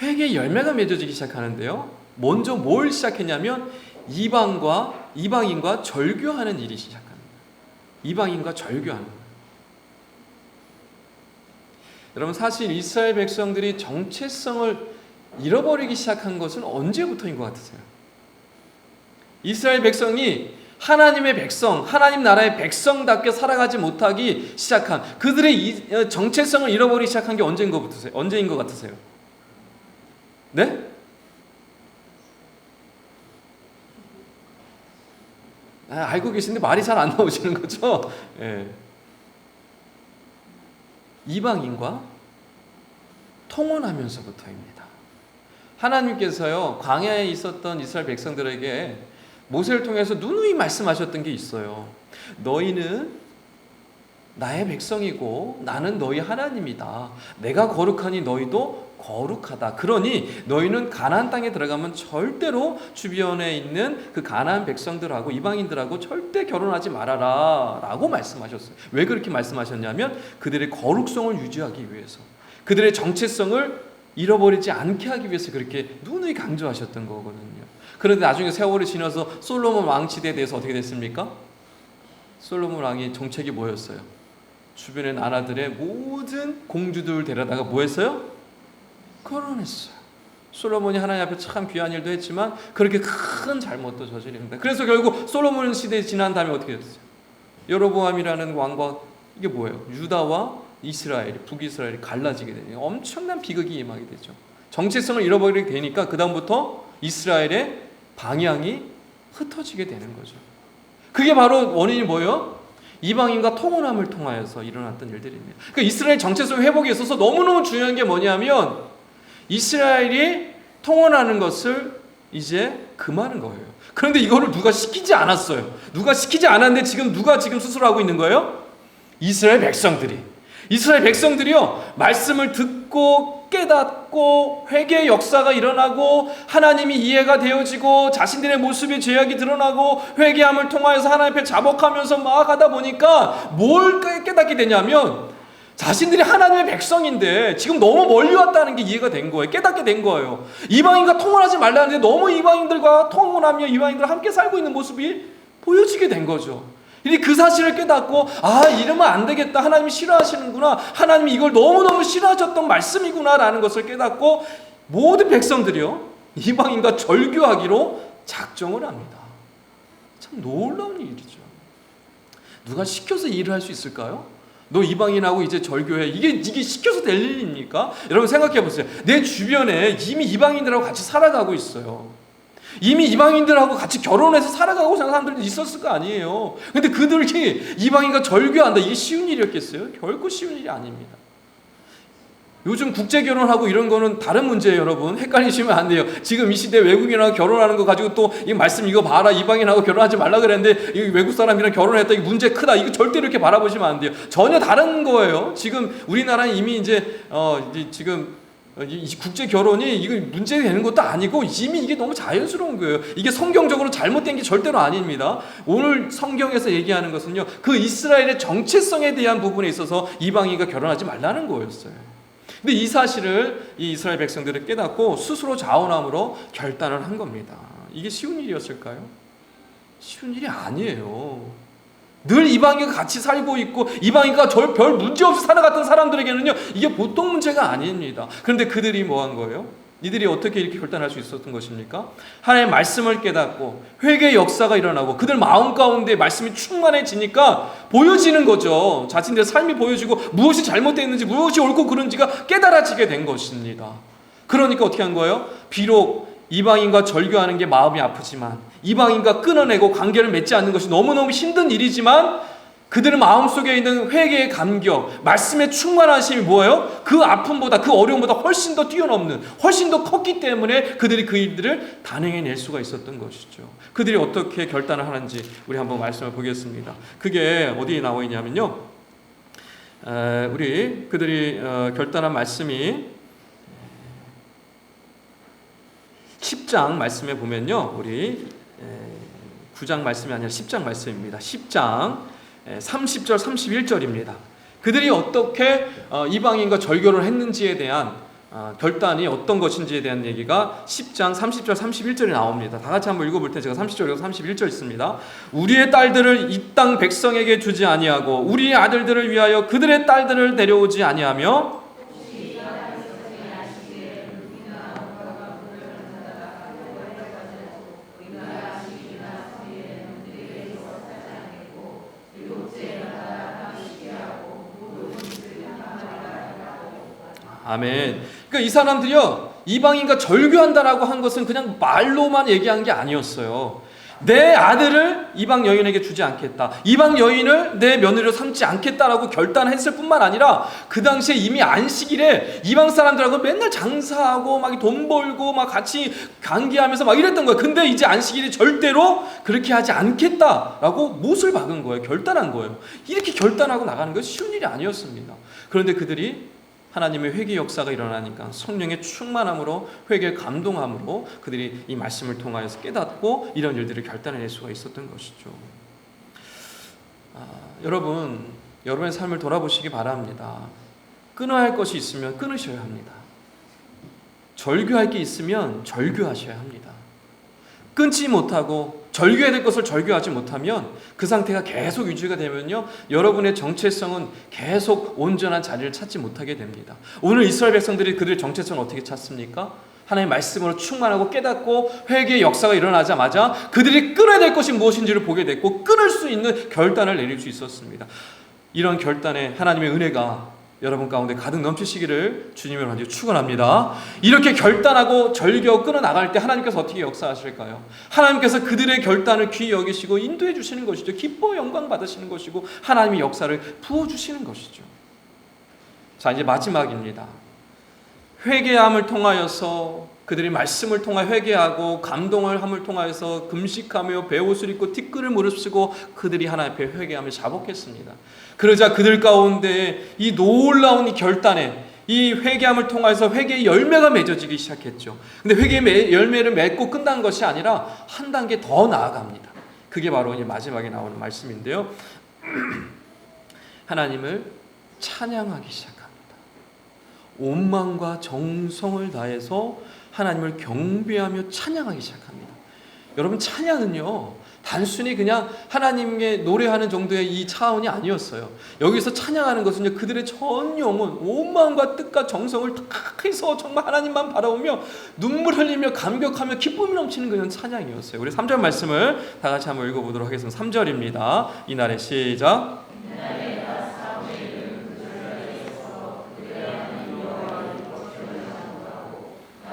회개의 열매가 맺어지기 시작하는데요. 먼저 뭘 시작했냐면 이방인과 절교하는 일이 시작합니다. 이방인과 절교하는 거예요. 여러분 사실 이스라엘 백성들이 정체성을 잃어버리기 시작한 것은 언제부터인 것 같으세요? 이스라엘 백성이 하나님의 백성, 하나님 나라의 백성답게 살아가지 못하기 시작한 그들의 정체성을 잃어버리기 시작한 게 언제인 것 같으세요? 네? 알고 계신데 말이 잘 안 나오시는 거죠? 예. 이방인과 통혼하면서부터입니다. 하나님께서요 광야에 있었던 이스라엘 백성들에게 모세를 통해서 누누이 말씀하셨던 게 있어요. 너희는 나의 백성이고 나는 너희 하나님이다. 내가 거룩하니 너희도 거룩하다. 그러니 너희는 가나안 땅에 들어가면 절대로 주변에 있는 그 가나안 백성들하고 이방인들하고 절대 결혼하지 말아라 라고 말씀하셨어요. 왜 그렇게 말씀하셨냐면 그들의 거룩성을 유지하기 위해서, 그들의 정체성을 잃어버리지 않게 하기 위해서 그렇게 누누이 강조하셨던 거거든요. 그런데 나중에 세월이 지나서 솔로몬 왕시대에 대해서 어떻게 됐습니까? 솔로몬 왕의 정책이 뭐였어요? 주변의 나라들의 모든 공주들 데려다가 뭐 했어요? 결혼했어요. 솔로몬이 하나님 앞에 참 귀한 일도 했지만 그렇게 큰 잘못도 저지릅니다. 그래서 결국 솔로몬 시대 지난 다음에 어떻게 됐어요? 여로보암이라는 왕과 이게 뭐예요? 유다와 이스라엘이, 북이스라엘이 갈라지게 되네요. 엄청난 비극이 임하게 되죠. 정체성을 잃어버리게 되니까 그 다음부터 이스라엘의 방향이 흩어지게 되는 거죠. 그게 바로 원인이 뭐예요? 이방인과 통혼함을 통하여서 일어났던 일들입니다. 그러니까 이스라엘 정체성 회복에 있어서 너무너무 중요한 게 뭐냐면 이스라엘이 통혼하는 것을 이제 금하는 거예요. 그런데 이거를 누가 시키지 않았어요. 누가 시키지 않았는데 지금 누가 스스로 하고 있는 거예요? 이스라엘 백성들이. 이스라엘 백성들이요 말씀을 듣고 깨닫고 회개의 역사가 일어나고 하나님이 이해가 되어지고 자신들의 모습의 죄악이 드러나고 회개함을 통하여서 하나님 앞에 자복하면서 막 하다 보니까 뭘 깨닫게 되냐면 자신들이 하나님의 백성인데 지금 너무 멀리 왔다는 게 이해가 된 거예요. 깨닫게 된 거예요. 이방인과 통혼하지 말라는데 너무 이방인들과 통혼하며 이방인들과 함께 살고 있는 모습이 보여지게 된 거죠. 그 사실을 깨닫고 이러면 안 되겠다. 하나님이 싫어하시는구나. 하나님이 이걸 너무너무 싫어하셨던 말씀이구나 라는 것을 깨닫고 모든 백성들이요 이방인과 절교하기로 작정을 합니다. 참 놀라운 일이죠. 누가 시켜서 일을 할 수 있을까요? 너 이방인하고 이제 절교해. 이게 시켜서 될 일입니까? 여러분 생각해 보세요. 내 주변에 이미 이방인들하고 같이 살아가고 있어요. 이미 이방인들하고 같이 결혼해서 살아가고 사는 사람들이 있었을 거 아니에요. 근데 그들이 이방인과 절교한다. 이게 쉬운 일이었겠어요? 결코 쉬운 일이 아닙니다. 요즘 국제 결혼하고 이런 거는 다른 문제예요, 여러분. 헷갈리시면 안 돼요. 지금 이 시대 외국인하고 결혼하는 거 가지고 또 이 말씀 이거 봐라. 이방인하고 결혼하지 말라 그랬는데 이 외국 사람이랑 결혼했다. 이게 문제 크다. 이거 절대로 이렇게 바라보시면 안 돼요. 전혀 다른 거예요. 지금 우리나라는 이미 이제 이 국제 결혼이 이거 문제가 되는 것도 아니고 이미 이게 너무 자연스러운 거예요. 이게 성경적으로 잘못된 게 절대로 아닙니다. 오늘 성경에서 얘기하는 것은요, 그 이스라엘의 정체성에 대한 부분에 있어서 이방인과 결혼하지 말라는 거였어요. 근데 이 사실을 이 이스라엘 백성들을 깨닫고 스스로 자원함으로 결단을 한 겁니다. 이게 쉬운 일이었을까요? 쉬운 일이 아니에요. 늘 이방인과 같이 살고 있고 이방인과 별 문제 없이 살아갔던 사람들에게는요 이게 보통 문제가 아닙니다. 그런데 그들이 뭐 한 거예요? 이들이 어떻게 이렇게 결단할 수 있었던 것입니까? 하나님의 말씀을 깨닫고 회개의 역사가 일어나고 그들 마음 가운데 말씀이 충만해지니까 보여지는 거죠. 자신들의 삶이 보여지고 무엇이 잘못되었는지 무엇이 옳고 그른지가 깨달아지게 된 것입니다. 그러니까 어떻게 한 거예요? 비록 이방인과 절교하는 게 마음이 아프지만 이방인과 끊어내고 관계를 맺지 않는 것이 너무너무 힘든 일이지만 그들의 마음속에 있는 회개의 감격, 말씀의 충만하심이 뭐예요? 그 아픔보다, 그 어려움보다 훨씬 더 뛰어넘는, 훨씬 더 컸기 때문에 그들이 그 일들을 단행해낼 수가 있었던 것이죠. 그들이 어떻게 결단을 하는지 우리 한번 말씀을 보겠습니다. 그게 어디에 나와 있냐면요, 우리 그들이 결단한 말씀이 10장 말씀에 보면요, 우리 9장 말씀이 아니라 10장 말씀입니다. 10장 30절 31절입니다. 그들이 어떻게 이방인과 절교를 했는지에 대한 결단이 어떤 것인지에 대한 얘기가 10장 30절 31절에 나옵니다. 다 같이 한번 읽어볼 때 제가 30절에서 31절 있습니다. 우리의 딸들을 이 땅 백성에게 주지 아니하고 우리의 아들들을 위하여 그들의 딸들을 데려오지 아니하며 아멘. 그러니까 이 사람들이요, 이방인과 절교한다라고 한 것은 그냥 말로만 얘기한 게 아니었어요. 내 아들을 이방 여인에게 주지 않겠다, 이방 여인을 내 며느리로 삼지 않겠다라고 결단했을 뿐만 아니라 그 당시에 이미 안식일에 이방 사람들하고 맨날 장사하고 막 돈 벌고 막 같이 관계하면서 막 이랬던 거예요. 근데 이제 안식일이 절대로 그렇게 하지 않겠다라고 못을 박은 거예요. 결단한 거예요. 이렇게 결단하고 나가는 건 쉬운 일이 아니었습니다. 그런데 그들이 하나님의 회개 역사가 일어나니까 성령의 충만함으로, 회개의 감동함으로 그들이 이 말씀을 통하여서 깨닫고 이런 일들을 결단해낼 수가 있었던 것이죠. 여러분의 삶을 돌아보시기 바랍니다. 끊어야 할 것이 있으면 끊으셔야 합니다. 절교할 게 있으면 절교하셔야 합니다. 끊지 못하고 절교해야 될 것을 절교하지 못하면 그 상태가 계속 유지가 되면요, 여러분의 정체성은 계속 온전한 자리를 찾지 못하게 됩니다. 오늘 이스라엘 백성들이 그들의 정체성을 어떻게 찾습니까? 하나님의 말씀으로 충만하고 깨닫고 회개의 역사가 일어나자마자 그들이 끊어야 될 것이 무엇인지를 보게 됐고 끊을 수 있는 결단을 내릴 수 있었습니다. 이런 결단에 하나님의 은혜가 여러분 가운데 가득 넘치시기를 주님의 이름으로 축원합니다. 이렇게 결단하고 절교 끊어 나갈 때 하나님께서 어떻게 역사하실까요? 하나님께서 그들의 결단을 귀히 여기시고 인도해 주시는 것이죠. 기뻐 영광 받으시는 것이고 하나님의 역사를 부어 주시는 것이죠. 자, 이제 마지막입니다. 회개함을 통하여서 그들이 말씀을 통하 회개하고 감동을 함을 통하여서 금식하며 베옷을 입고 티끌을 무릅쓰고 그들이 하나님 앞에 회개함을 자복했습니다. 그러자 그들 가운데 이 놀라운 이 결단에 이 회개함을 통해서 회개의 열매가 맺어지기 시작했죠. 근데 회개의 열매를 맺고 끝난 것이 아니라 한 단계 더 나아갑니다. 그게 바로 이제 마지막에 나오는 말씀인데요. 하나님을 찬양하기 시작합니다. 온 마음과 정성을 다해서 하나님을 경배하며 찬양하기 시작합니다. 여러분, 찬양은요, 단순히 그냥 하나님께 노래하는 정도의 이 차원이 아니었어요. 여기서 찬양하는 것은요, 그들의 전 영혼, 온 마음과 뜻과 정성을 다 해서 정말 하나님만 바라보며 눈물 흘리며 감격하며 기쁨이 넘치는 그런 찬양이었어요. 우리 3절 말씀을 다 같이 한번 읽어보도록 하겠습니다. 3절입니다. 이날에 시작.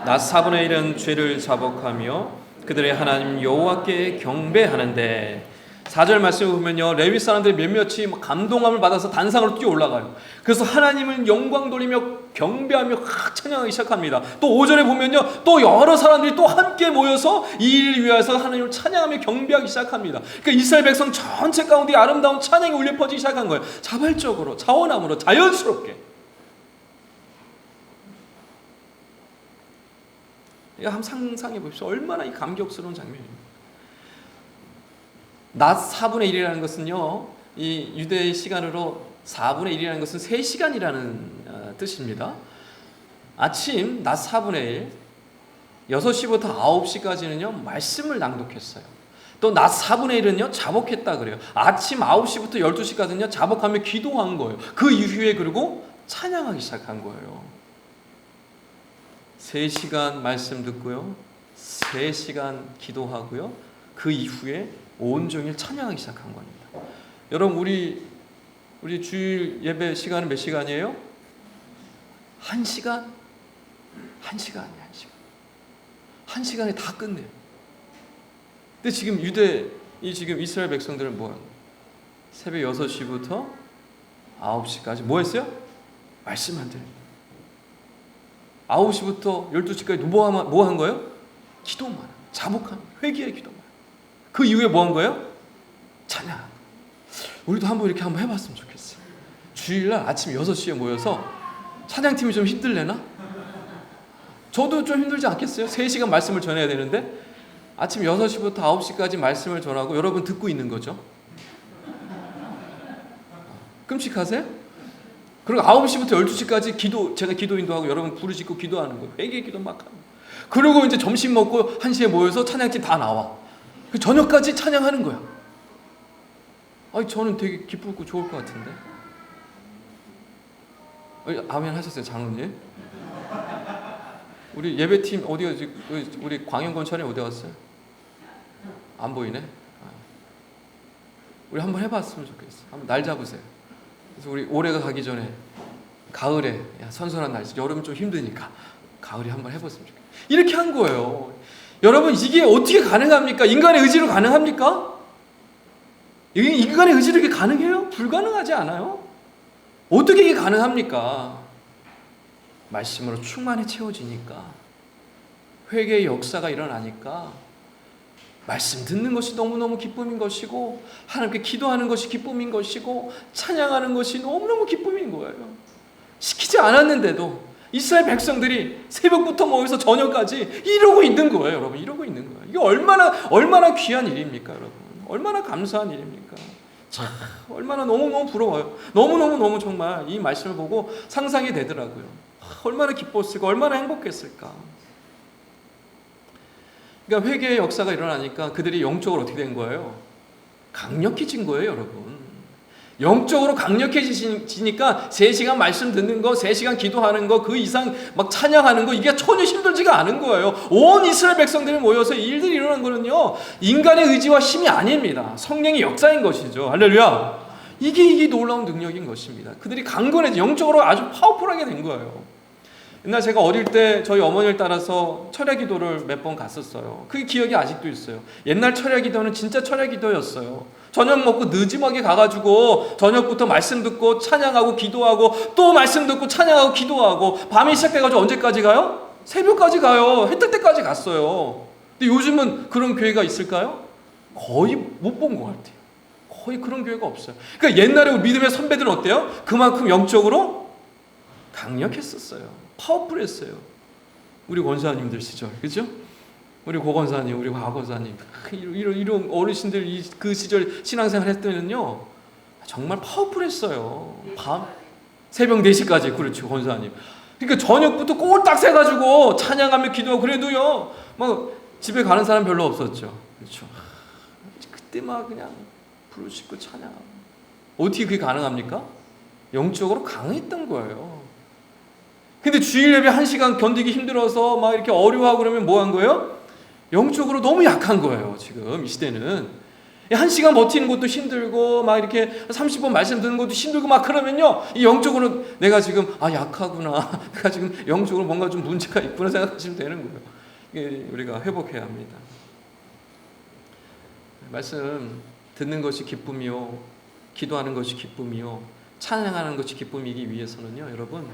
낮 4분의 1은 죄를 자복하며 그들의 하나님 여호와께 경배하는데, 4절 말씀을 보면요, 레위 사람들이 몇몇이 감동함을 받아서 단상으로 뛰어 올라가요. 그래서 하나님을 영광 돌리며 경배하며 찬양하기 시작합니다. 또 5절에 보면요, 또 여러 사람들이 또 함께 모여서 이 일을 위해서 하나님을 찬양하며 경배하기 시작합니다. 그러니까 이스라엘 백성 전체 가운데 아름다운 찬양이 울려 퍼지기 시작한 거예요. 자발적으로, 자원함으로, 자연스럽게. 한번 상상해 보십시오. 얼마나 이 감격스러운 장면입니다. 낮 4분의 1이라는 것은요, 이 유대의 시간으로 4분의 1이라는 것은 3시간이라는 뜻입니다. 아침 낮 4분의 1, 6시부터 9시까지는요 말씀을 낭독했어요. 또 낮 4분의 1은요 자복했다 그래요. 아침 9시부터 12시까지는요 자복하며 기도한 거예요. 그 이후에 그리고 찬양하기 시작한 거예요. 3시간 말씀 듣고요, 3시간 기도하고요, 그 이후에 온종일 찬양하기 시작한 겁니다. 여러분, 우리 주일 예배 시간은 몇 시간이에요? 1시간? 1시간이에요. 1시간에 다 끝내요. 근데 지금 지금 이스라엘 백성들은 뭐예요? 새벽 6시부터 9시까지 뭐 했어요? 말씀만 들어요. 9시부터 12시까지 뭐 한 거예요? 기도만, 자복한, 회개의 기도만. 그 이후에 뭐 한 거예요? 찬양. 우리도 한번 이렇게 한번 해봤으면 좋겠어요. 주일날 아침 6시에 모여서 찬양팀이 좀 힘들래나? 저도 좀 힘들지 않겠어요? 3시간 말씀을 전해야 되는데 아침 6시부터 9시까지 말씀을 전하고 여러분 듣고 있는 거죠. 끔찍하세요? 그리고 9시부터 12시까지 제가 기도 인도하고 여러분 부르짖고 기도하는 거예요. 회개 기도 막 하고. 그리고 이제 점심 먹고 1시에 모여서 찬양팀 다 나와. 저녁까지 찬양하는 거야. 아니, 저는 되게 기쁘고 좋을 것 같은데. 아멘 하셨어요, 장로님? 우리 예배팀 어디 가지? 우리 광영건천이 어디 갔어요? 안 보이네. 우리 한번 해봤으면 좋겠어. 한번 날 잡으세요. 그래서 우리 올해가 가기 전에 가을에 선선한 날씨, 여름 좀 힘드니까 가을에 한번 해봤으면 좋겠어. 이렇게 한 거예요. 여러분, 이게 어떻게 가능합니까? 인간의 의지로 가능합니까? 인간의 의지로 이게 가능해요? 불가능하지 않아요? 어떻게 이게 가능합니까? 말씀으로 충만히 채워지니까, 회개의 역사가 일어나니까, 말씀 듣는 것이 너무너무 기쁨인 것이고, 하나님께 기도하는 것이 기쁨인 것이고, 찬양하는 것이 너무너무 기쁨인 거예요. 시키지 않았는데도 이스라엘 백성들이 새벽부터 모여서 저녁까지 이러고 있는 거예요. 여러분, 이러고 있는 거예요. 이게 얼마나 귀한 일입니까, 여러분? 얼마나 감사한 일입니까? 참, 얼마나 너무너무 부러워요. 너무 정말 이 말씀을 보고 상상이 되더라고요. 얼마나 기뻤을까, 얼마나 행복했을까. 그러니까 회개의 역사가 일어나니까 그들이 영적으로 어떻게 된 거예요? 강력해진 거예요, 여러분. 영적으로 강력해지니까 3시간 말씀 듣는 거, 3시간 기도하는 거, 그 이상 막 찬양하는 거, 이게 전혀 힘들지가 않은 거예요. 온 이스라엘 백성들이 모여서 이 일들이 일어난 거는요, 인간의 의지와 힘이 아닙니다. 성령의 역사인 것이죠. 할렐루야. 이게 놀라운 능력인 것입니다. 그들이 강건해져, 영적으로 아주 파워풀하게 된 거예요. 옛날 제가 어릴 때 저희 어머니를 따라서 철야 기도를 몇 번 갔었어요. 그 기억이 아직도 있어요. 옛날 철야 기도는 진짜 철야 기도였어요. 저녁 먹고 늦지막에 가가지고 저녁부터 말씀 듣고 찬양하고 기도하고 또 말씀 듣고 찬양하고 기도하고, 밤이 시작돼가지고 언제까지 가요? 새벽까지 가요. 해 뜰 때까지 갔어요. 근데 요즘은 그런 교회가 있을까요? 거의 못 본 것 같아요. 거의 그런 교회가 없어요. 그러니까 옛날에 우리 믿음의 선배들은 어때요? 그만큼 영적으로 강력했었어요. 파워풀했어요. 우리 권사님들 시절, 그죠? 우리 고권사님, 우리 과권사님, 이런 어르신들 그 시절 신앙생활 할 때는요, 정말 파워풀했어요. 새벽 4시까지, 그렇죠, 권사님. 그러니까 저녁부터 꼴딱 새가지고 찬양하며 기도하고, 그래도요, 막 집에 가는 사람 별로 없었죠. 그렇죠. 그때 막 그냥 부르짖고 찬양하고. 어떻게 그게 가능합니까? 영적으로 강했던 거예요. 근데 주일 예배 1시간 견디기 힘들어서 막 이렇게 어려워하고 그러면 뭐 한 거예요? 영적으로 너무 약한 거예요. 지금 이 시대는 1시간 버티는 것도 힘들고 막 이렇게 30번 말씀 듣는 것도 힘들고 막 그러면요, 이 영적으로 내가 지금 약하구나, 내가 지금 영적으로 뭔가 좀 문제가 있구나 생각하시면 되는 거예요. 이게 우리가 회복해야 합니다. 말씀 듣는 것이 기쁨이요, 기도하는 것이 기쁨이요, 찬양하는 것이 기쁨이기 위해서는요, 여러분,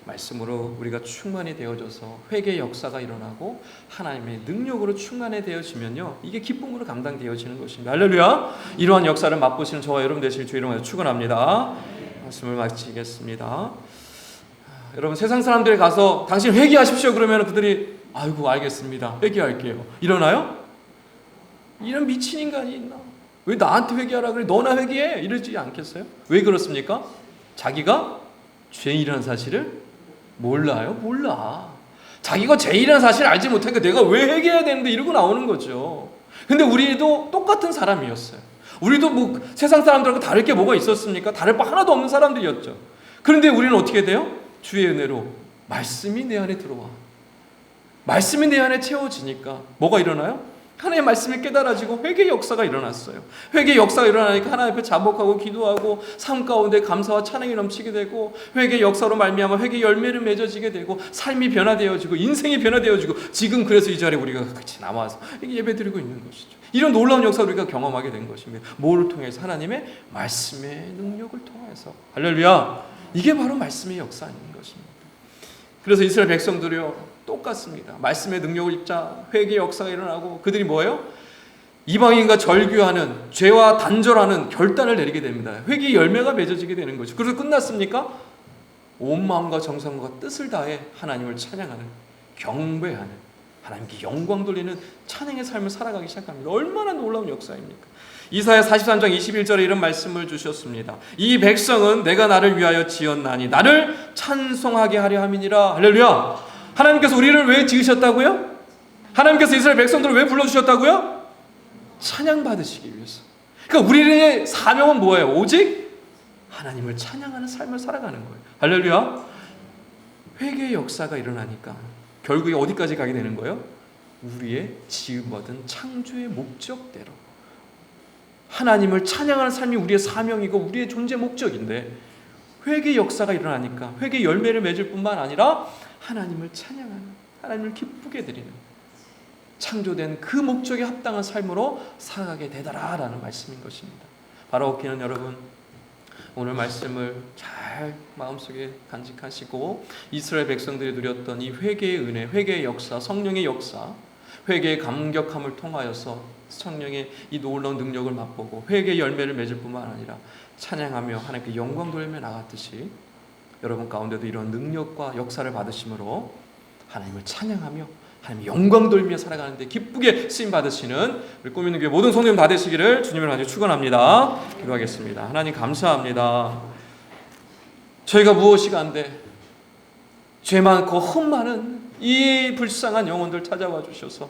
말씀으로 우리가 충만히 되어져서 회개의 역사가 일어나고 하나님의 능력으로 충만히 되어지면요, 이게 기쁨으로 감당되어지는 것입니다. 할렐루야. 이러한 역사를 맛보시는 저와 여러분 되실 주 이름으로 축원합니다. 말씀을 마치겠습니다. 여러분, 세상 사람들에 가서 당신 회개하십시오 그러면 그들이 아이고 알겠습니다, 회개할게요, 이러나요? 이런 미친 인간이 있나? 왜 나한테 회개하라 그래? 너나 회개해, 이러지 않겠어요? 왜 그렇습니까? 자기가 죄인이라는 사실을 몰라. 자기가 죄인이라는 사실을 알지 못하니까 내가 왜 회개해야 되는데 이러고 나오는 거죠. 근데 우리도 똑같은 사람이었어요. 우리도 뭐 세상 사람들하고 다를 게 뭐가 있었습니까? 다를 바 하나도 없는 사람들이었죠. 그런데 우리는 어떻게 돼요? 주의 은혜로 말씀이 내 안에 들어와. 말씀이 내 안에 채워지니까 뭐가 일어나요? 하나님의 말씀이 깨달아지고 회개의 역사가 일어났어요. 회개의 역사가 일어나니까 하나님 앞에 자복하고 기도하고 삶 가운데 감사와 찬양이 넘치게 되고, 회개의 역사로 말미암아 회개의 열매를 맺어지게 되고, 삶이 변화되어지고 인생이 변화되어지고, 지금 그래서 이 자리에 우리가 같이 남아서 예배드리고 있는 것이죠. 이런 놀라운 역사를 우리가 경험하게 된 것입니다. 뭐를 통해서? 하나님의 말씀의 능력을 통해서. 할렐루야. 이게 바로 말씀의 역사인 것입니다. 그래서 이스라엘 백성들이요 똑같습니다. 말씀의 능력을 입자 회개의 역사가 일어나고 그들이 뭐예요? 이방인과 절규하는, 죄와 단절하는 결단을 내리게 됩니다. 회개의 열매가 맺어지게 되는 거죠. 그래서 끝났습니까? 온 마음과 정성과 뜻을 다해 하나님을 찬양하는, 경배하는, 하나님께 영광 돌리는 찬양의 삶을 살아가기 시작합니다. 얼마나 놀라운 역사입니까? 이사야 43장 21절에 이런 말씀을 주셨습니다. 이 백성은 내가 나를 위하여 지었나니 나를 찬송하게 하려 함이니라. 할렐루야. 하나님께서 우리를 왜 지으셨다고요? 하나님께서 이스라엘 백성들을 왜 불러주셨다고요? 찬양받으시기 위해서. 그러니까 우리의 사명은 뭐예요? 오직 하나님을 찬양하는 삶을 살아가는 거예요. 할렐루야. 회개의 역사가 일어나니까 결국에 어디까지 가게 되는 거예요? 우리의 지음받은 창조의 목적대로. 하나님을 찬양하는 삶이 우리의 사명이고 우리의 존재 목적인데, 회개의 역사가 일어나니까 회개의 열매를 맺을 뿐만 아니라 하나님을 찬양하는, 하나님을 기쁘게 드리는, 창조된 그 목적에 합당한 삶으로 살아가게 되더라라는 말씀인 것입니다. 바로 그렇기는 여러분, 오늘 말씀을 잘 마음속에 간직하시고 이스라엘 백성들이 누렸던 이 회개의 은혜, 회개의 역사, 성령의 역사, 회개의 감격함을 통하여서 성령의 이 놀라운 능력을 맛보고 회개의 열매를 맺을 뿐만 아니라 찬양하며 하나님께 영광 돌리며 나갔듯이 여러분 가운데도 이런 능력과 역사를 받으심으로 하나님을 찬양하며 하나님 영광 돌리며 살아가는데 기쁘게 쓰임 받으시는 우리 꿈 있는 교회 모든 성도님 다 되시기를 주님을 간절히 축원합니다. 기도하겠습니다. 하나님 감사합니다. 저희가 무엇이 간데 죄 많고 흠 많은 이 불쌍한 영혼들 찾아와 주셔서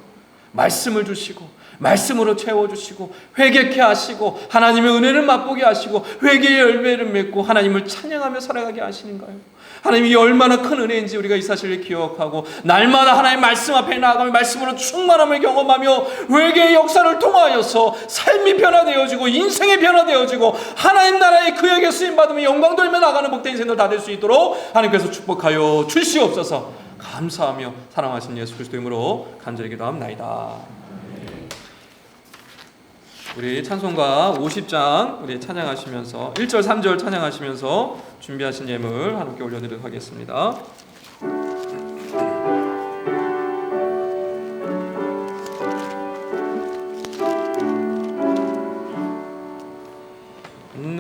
말씀을 주시고 말씀으로 채워주시고 회개케 하시고 하나님의 은혜를 맛보게 하시고 회개의 열매를 맺고 하나님을 찬양하며 살아가게 하시는가요? 하나님이 얼마나 큰 은혜인지 우리가 이 사실을 기억하고 날마다 하나님 말씀 앞에 나아가며 말씀으로 충만함을 경험하며 회개의 역사를 통하여서 삶이 변화되어지고 인생이 변화되어지고 하나님 나라의 그에게 쓰임받으며 영광 돌며 나가는 복된 인생들 다 될 수 있도록 하나님께서 축복하여 주시옵소서. 감사하며 사랑하신 예수 그리스도 이름으로 간절히 기도합나이다. 우리 찬송가 50장 우리 찬양하시면서 1절 3절 찬양하시면서 준비하신 예물 하나님께 올려드리도록 하겠습니다.